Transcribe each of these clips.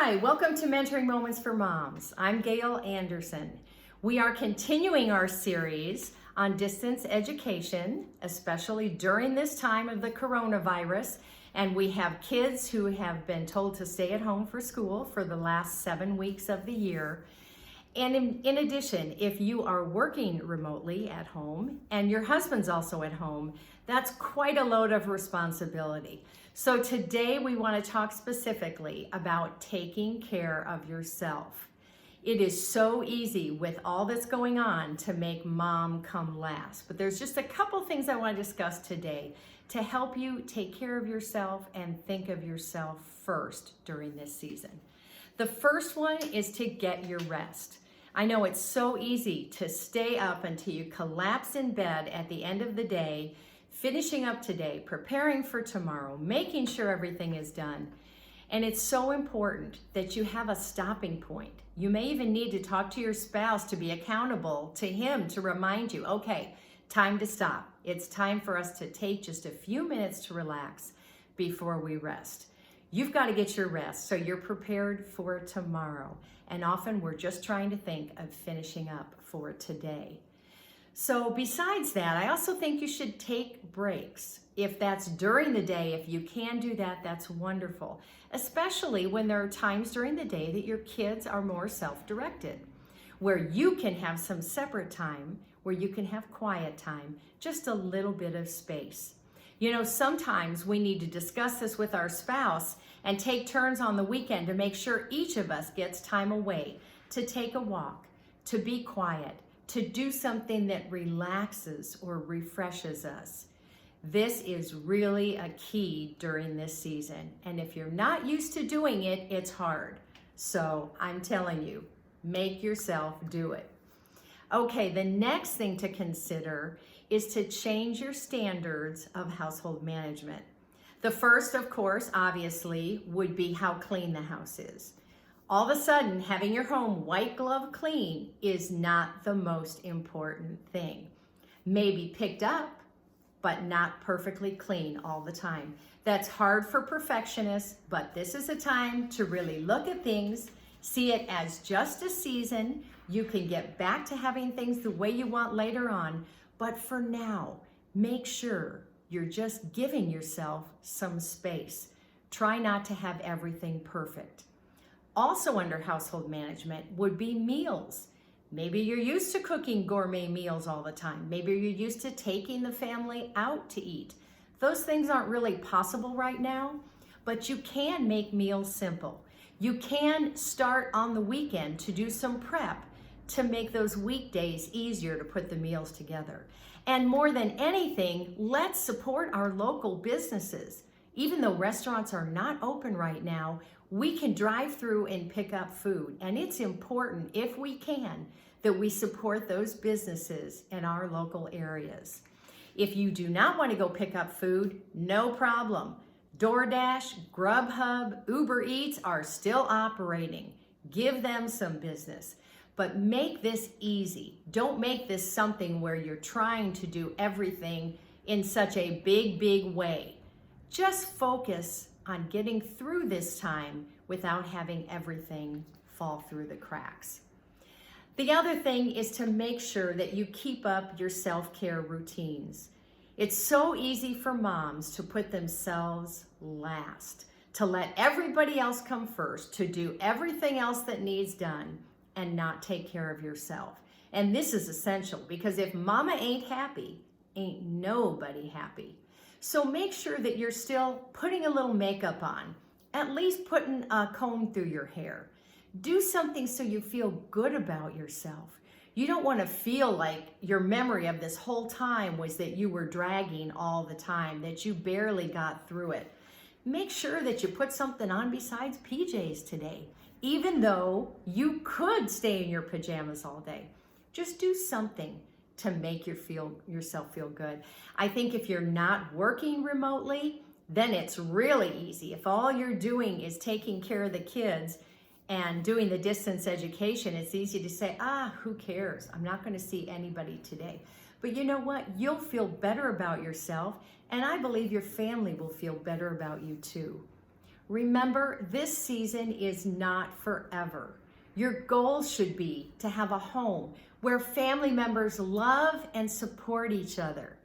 Hi, welcome to Mentoring Moments for Moms. I'm Gail Anderson. We are continuing our series on distance education, especially during this time of the coronavirus. And we have kids who have been told to stay at home for school for the last 7 weeks of the year. And in addition, if you are working remotely at home and your husband's also at home, that's quite a load of responsibility. So today we want to talk specifically about taking care of yourself. It is so easy with all that's going on to make mom come last, but there's just a couple things I want to discuss today to help you take care of yourself and think of yourself first during this season. The first one is to get your rest. I know it's so easy to stay up until you collapse in bed at the end of the day, finishing up today, preparing for tomorrow, making sure everything is done. And it's so important that you have a stopping point. You may even need to talk to your spouse to be accountable to him to remind you, okay, time to stop. It's time for us to take just a few minutes to relax before we rest. You've got to get your rest so you're prepared for tomorrow. And often we're just trying to think of finishing up for today. So besides that, I also think you should take breaks. If that's during the day, if you can do that, that's wonderful. Especially when there are times during the day that your kids are more self-directed, where you can have some separate time, where you can have quiet time, just a little bit of space. You know, sometimes we need to discuss this with our spouse and take turns on the weekend to make sure each of us gets time away to take a walk, to be quiet, to do something that relaxes or refreshes us. This is really a key during this season. And if you're not used to doing it, it's hard. So I'm telling you, make yourself do it. Okay, the next thing to consider is to change your standards of household management. The first, of course, obviously, would be how clean the house is. All of a sudden, having your home white glove clean is not the most important thing. Maybe picked up, but not perfectly clean all the time. That's hard for perfectionists, but this is a time to really look at things, see it as just a season. You can get back to having things the way you want later on, but for now, make sure you're just giving yourself some space. Try not to have everything perfect. Also under household management would be meals. Maybe you're used to cooking gourmet meals all the time. Maybe you're used to taking the family out to eat. Those things aren't really possible right now, but you can make meals simple. You can start on the weekend to do some prep to make those weekdays easier to put the meals together. And more than anything, let's support our local businesses. Even though restaurants are not open right now, we can drive through and pick up food. And it's important, if we can, that we support those businesses in our local areas. If you do not want to go pick up food, no problem. DoorDash, Grubhub, Uber Eats are still operating. Give them some business. But make this easy. Don't make this something where you're trying to do everything in such a big way. Just focus on getting through this time without having everything fall through the cracks. The other thing is to make sure that you keep up your self-care routines. It's so easy for moms to put themselves last, to let everybody else come first, to do everything else that needs done and not take care of yourself. And this is essential because if mama ain't happy, ain't nobody happy. So make sure that you're still putting a little makeup on, at least putting a comb through your hair. Do something so you feel good about yourself. You don't want to feel like your memory of this whole time was that you were dragging all the time, that you barely got through it. Make sure that you put something on besides PJs today. Even though you could stay in your pajamas all day, just do something to make yourself feel good. I think if you're not working remotely, then it's really easy. If all you're doing is taking care of the kids and doing the distance education, it's easy to say, who cares? I'm not going to see anybody today. But you know what? You'll feel better about yourself, and I believe your family will feel better about you too. Remember, this season is not forever. Your goal should be to have a home where family members love and support each other,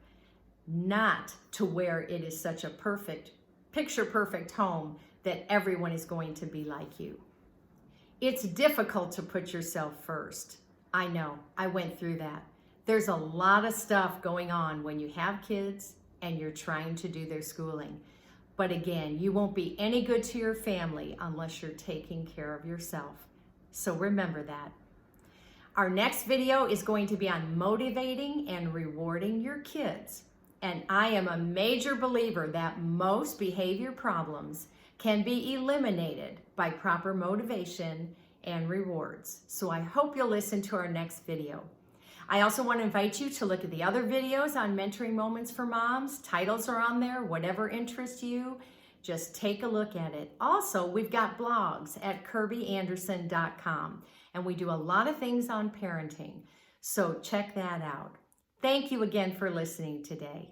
not to where it is such a perfect, picture-perfect home that everyone is going to be like you. It's difficult to put yourself first. I know, I went through that. There's a lot of stuff going on when you have kids and you're trying to do their schooling. But again, you won't be any good to your family unless you're taking care of yourself. So remember that. Our next video is going to be on motivating and rewarding your kids. And I am a major believer that most behavior problems can be eliminated by proper motivation and rewards. So I hope you'll listen to our next video. I also want to invite you to look at the other videos on Mentoring Moments for Moms. Titles are on there, whatever interests you, just take a look at it. Also, we've got blogs at kirbyanderson.com, and we do a lot of things on parenting, so check that out. Thank you again for listening today.